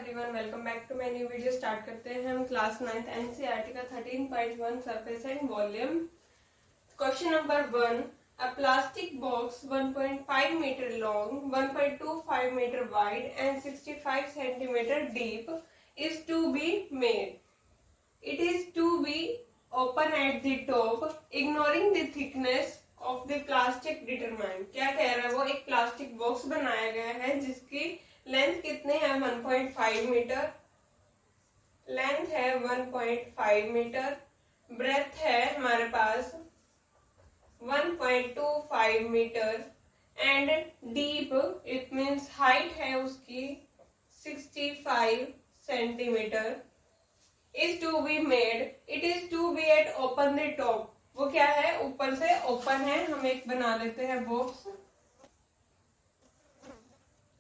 Everyone, welcome back to my new video. Start करते हैं हम क्लास 9th एनसीईआरटी का 13.1 surface and volume. Question number 1, a plastic box 1.5 metre long, 1.25 metre wide and 65 centimetre deep is to be made. It is to be open at the top, ignoring the thickness of the plastic determined. क्या कह रहा है वो? एक plastic box बनाया गया है जिसकी लेंथ कितने है 1.5 मीटर, लेंथ है 1.5 मीटर, ब्रेथ है हमारे पास 1.25 metre and deep it means height है उसकी 65 centimetre. Is to be made, it is to be at open the top. वो क्या है? ऊपर से ओपन है। हम एक बना लेते हैं बॉक्स,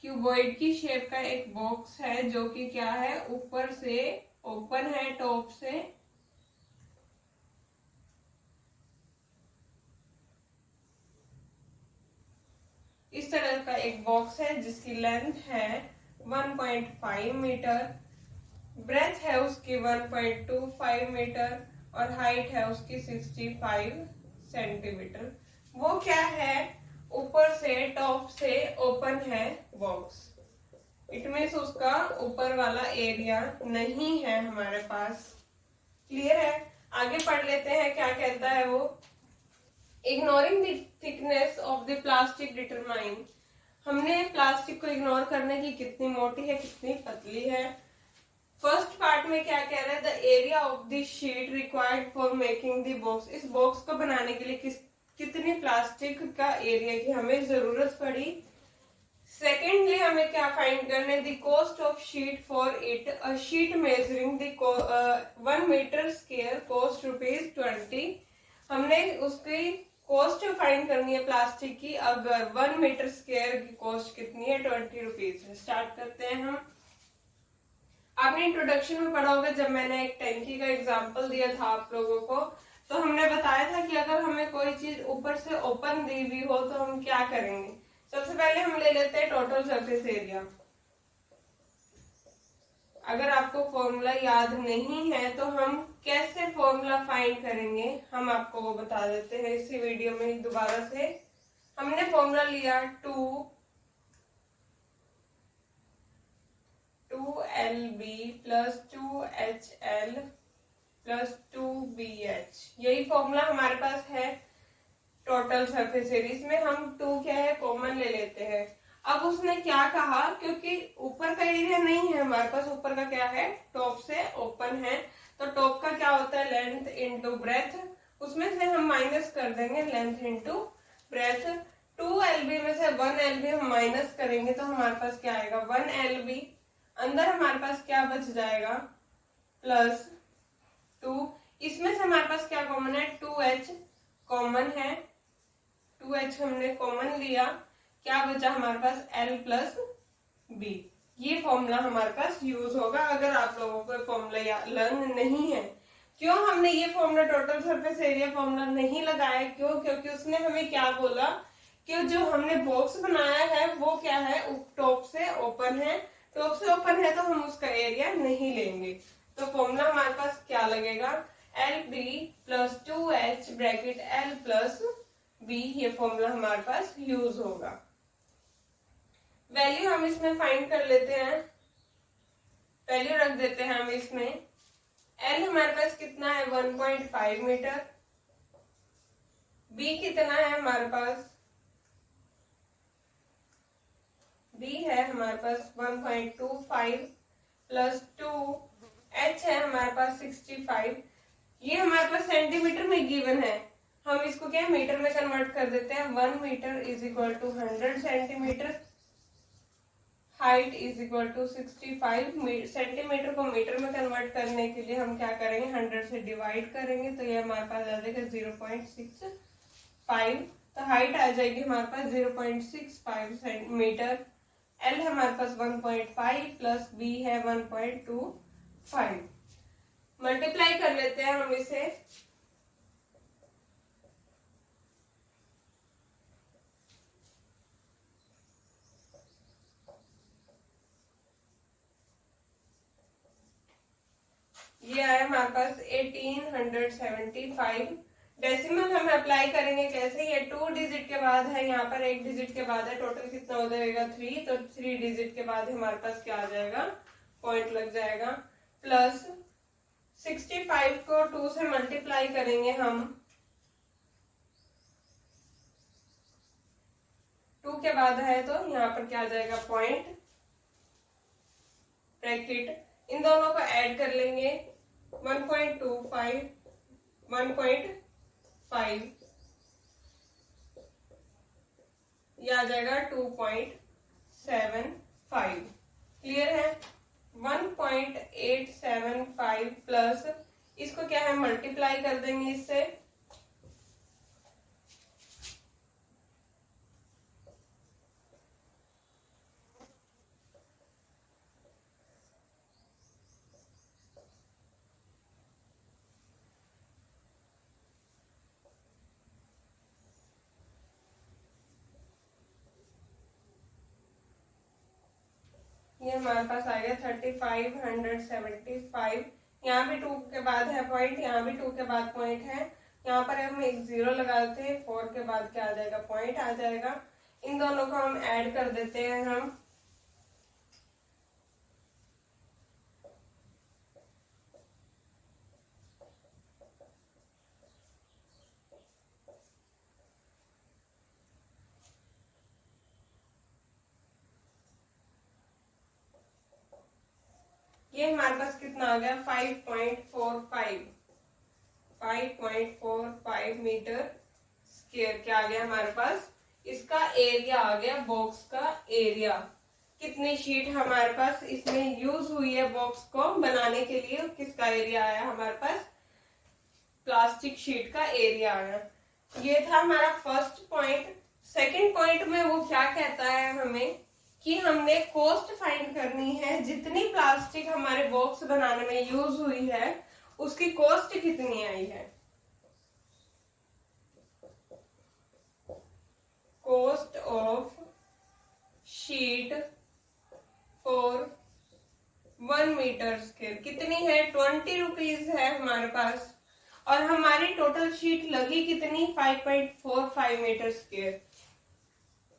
क्यूबॉइड की शेप का एक बॉक्स है जो कि क्या है? ऊपर से ओपन है, टॉप से। इस तरह का एक बॉक्स है जिसकी लेंथ है 1.5 मीटर, ब्रेथ है उसकी 1.25 मीटर और हाइट है उसकी 65 सेंटीमीटर। वो क्या है? ऊपर से टॉप से ओपन है बॉक्स। इट मीन्स उसका ऊपर वाला एरिया नहीं है हमारे पास। क्लियर है? आगे पढ़ लेते हैं क्या कहता है वो। Ignoring the thickness of the plastic determine. हमने प्लास्टिक को इग्नोर करने की कितनी मोटी है, कितनी पतली है। फर्स्ट पार्ट में क्या कह रहा है? The area of the sheet required for making the box. इस बॉक्स को बनाने के लिए कितनी प्लास्टिक का एरिया की हमें जरूरत पड़ी। सेकेंडली हमें क्या फाइंड करना है? The cost of sheet for it, a sheet measuring the 1 metre square cost ₹20। हमने उसकी कॉस्ट फाइंड करनी है प्लास्टिक की। अगर 1 मीटर स्क्वायर की कॉस्ट कितनी है? ₹20 है। स्टार्ट करते हैं हम। आपने इंट्रोडक्शन में पढ़ा होगा जब मैंने एक टैंकी का एग्जांपल दिया था आप लोगों को, तो हमने बताया था कि अगर हमें कोई चीज ऊपर से ओपन दी हुई हो तो हम क्या करेंगे। सबसे पहले हम ले लेते हैं टोटल सरफेस एरिया। अगर आपको फॉर्मूला याद नहीं है तो हम कैसे फॉर्मूला फाइंड करेंगे, हम आपको वो बता देते हैं इसी वीडियो में ही दोबारा से। हमने फॉर्मूला लिया 2LB plus 2HL plus 2BH। यही फॉर्मूला हमारे पास है टोटल सरफेस एरिया। इसमें हम 2 क्या है कॉमन ले लेते हैं। अब उसने क्या कहा, क्योंकि ऊपर का एरिया नहीं है हमारे पास, ऊपर का क्या है? टॉप से ओपन है, तो टॉप का क्या होता है? Length into breadth. उसमें से हम माइनस कर देंगे लेंथ इंटू ब्रेथ। 2LB में से 1LB हम माइनस करेंगे तो हमारे पास क्या आएगा? 1LB। अंदर हमारे पास क्या बच जाएगा? प्लस 2। इसमें से हमारे पास क्या कॉमन है? 2H कॉमन है। 2H हमने कॉमन लिया, क्या बचा हमारे पास? L plus B। ये फॉर्मूला हमारे पास यूज होगा अगर आप लोगों को फॉर्मूला लर्न नहीं है। क्यों हमने ये formula total surface area formula नहीं लगाया? क्यों? क्योंकि उसने हमें क्या बोला कि जो हमने बॉक्स बनाया है वो क्या है? टॉप से ओपन है। टॉप से ओपन है तो हम उसका एरिया नहीं लेंगे। तो फॉर्मूला हमारे पास क्या लगेगा? LB plus 2H bracket L plus B। ये फॉर्मूला हमारे पास यूज होगा। वैल्यू हम इसमें फाइंड कर लेते हैं। वैल्यू रख देते हैं हम इसमें। L हमारे पास कितना है? 1.5 मीटर। B कितना है हमारे पास? B है हमारे पास 1.25 प्लस 2H है हमारे पास 65। ये हमारे पास सेंटीमीटर में गिवन है, हम इसको क्या मीटर में कन्वर्ट कर देते हैं। 1 metre is equal to 100 centimetre, height is equal to 65। Centimetre को मीटर में कन्वर्ट करने के लिए हम क्या करेंगे? 100 से डिवाइड करेंगे तो ये हमारे पास आ जाएगा 0.65। तो हाइट आ जाएगी हमारे पास 0.65 सेंटीमीटर। L हमारे पास 1.5 प्लस B है 1.25। मल्टीप्लाई कर लेते हैं हम इसे। गया है हमारे पास 1875। डेसिमल हम अप्लाई करेंगे कैसे, ये 2 डिजिट के बाद है, यहाँ पर 1 डिजिट के बाद है, टोटल कितना हो जाएगा 3, तो 3 डिजिट के बाद हमारे पास क्या आ जाएगा, पॉइंट लग जाएगा। प्लस 65 को 2 से मल्टीप्लाई करेंगे हम, 2 के बाद है तो यहाँ पर क्या आ जाएगा पॉइंट, ब्रैकेट, इन दोनों को ऐड कर लेंगे 1.25 1.5, ये आ जाएगा 2.75। क्लियर है। 1.875 प्लस इसको क्या है मल्टीप्लाई कर देंगे इससे, ये हमारे पास आ गया 3575। यहाँ भी 2 के बाद है पॉइंट, यहाँ भी 2 के बाद पॉइंट है, यहाँ पर हम एक 0 लगाते हैं, 4 के बाद क्या आ जाएगा पॉइंट आ जाएगा। इन दोनों को हम ऐड कर देते हैं हम, ये हमारे पास कितना आ गया 5.45 मीटर स्क्वायर क्या आ गया हमारे पास, इसका एरिया आ गया, बॉक्स का एरिया। कितनी शीट हमारे पास इसमें यूज हुई है बॉक्स को बनाने के लिए, किसका एरिया आया हमारे पास, प्लास्टिक शीट का एरिया आया। ये था हमारा फर्स्ट पॉइंट। सेकंड पॉइंट में वो क्या कहता है हमें कि हमने कॉस्ट फाइंड करनी है, जितनी प्लास्टिक हमारे बॉक्स बनाने में यूज हुई है उसकी कॉस्ट कितनी आई है। Cost of sheet for 1 metre square कितनी है, 20 रुपीज है हमारे पास, और हमारी टोटल शीट लगी कितनी 5.45 metre square.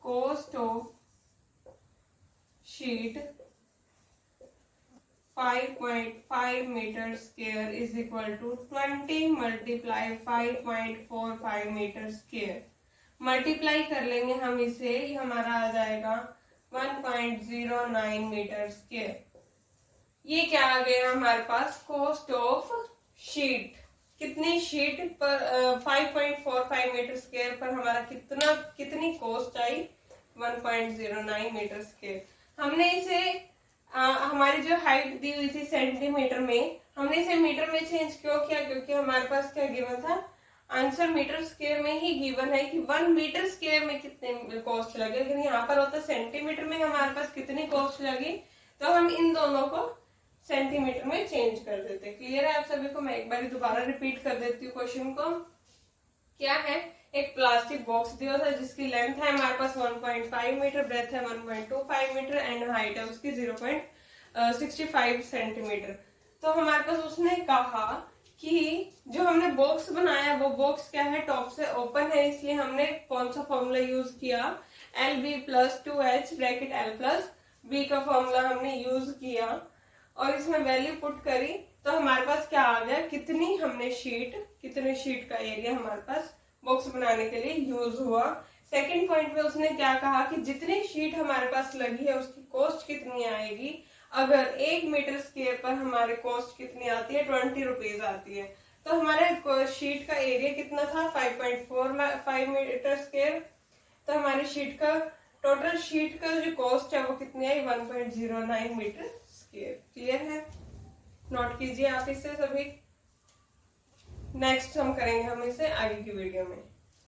Cost of sheet 5.5 metre square is equal to 20 multiply 5.45 metre square. Multiply कर लेंगे हम इसे, ये हमारा आ जाएगा 1.09 मीटर स्क्वायर। ये क्या आ गया हमारे पास, कॉस्ट ऑफ शीट, कितनी शीट पर 5.45 मीटर स्क्वायर पर हमारा कितनी कॉस्ट आई 1.09 मीटर स्क्वायर। हमने इसे हमारी जो हाइट दी हुई थी सेंटीमीटर में, हमने इसे मीटर में चेंज क्यों किया, क्योंकि हमारे पास क्या गिवन था, आंसर मीटर स्क्वायर में ही गिवन है कि 1 मीटर स्क्वायर में कितने कॉस्ट लगे, लेकिन यहाँ पर होता सेंटीमीटर में हमारे पास कितनी कॉस्ट लगी, तो हम इन दोनों को सेंटीमीटर में चेंज कर देते। क्लियर है आप सभी को। मैं एक बार दोबारा रिपीट कर देती हूँ क्वेश्चन को। क्या है, एक प्लास्टिक बॉक्स दिया था जिसकी लेंथ है हमारे पास 1.5 मीटर, ब्रेथ है 1.25 मीटर एंड हाइट है उसकी 0.65 सेंटीमीटर। तो हमारे पास उसने कहा कि जो हमने बॉक्स बनाया वो बॉक्स क्या है, टॉप से ओपन है, इसलिए हमने कौन सा फॉर्मूला यूज किया, LB + 2H bracket L + B का फॉर्मूला हमने यूज किया और इसमें वैल्यू पुट करी, तो हमारे पास क्या आ गया, कितनी शीट का एरिया हमारे पास बॉक्स बनाने के लिए यूज हुआ। सेकंड पॉइंट में उसने क्या कहा कि जितनी शीट हमारे पास लगी है उसकी कॉस्ट कितनी आएगी। अगर 1 मीटर स्क्वायर पर हमारे कॉस्ट कितनी आती है, 20 रुपीज आती है, तो हमारे शीट का एरिया कितना था 5.45 मीटर स्क्वायर, तो हमारी शीट का टोटल शीट का जो कॉस्ट है वो कितनी आई 1.09 मीटर स्क्वायर। क्लियर है, नोट कीजिए आप इसे सभी। नेक्स्ट हम करेंगे हम इसे आगे की वीडियो में।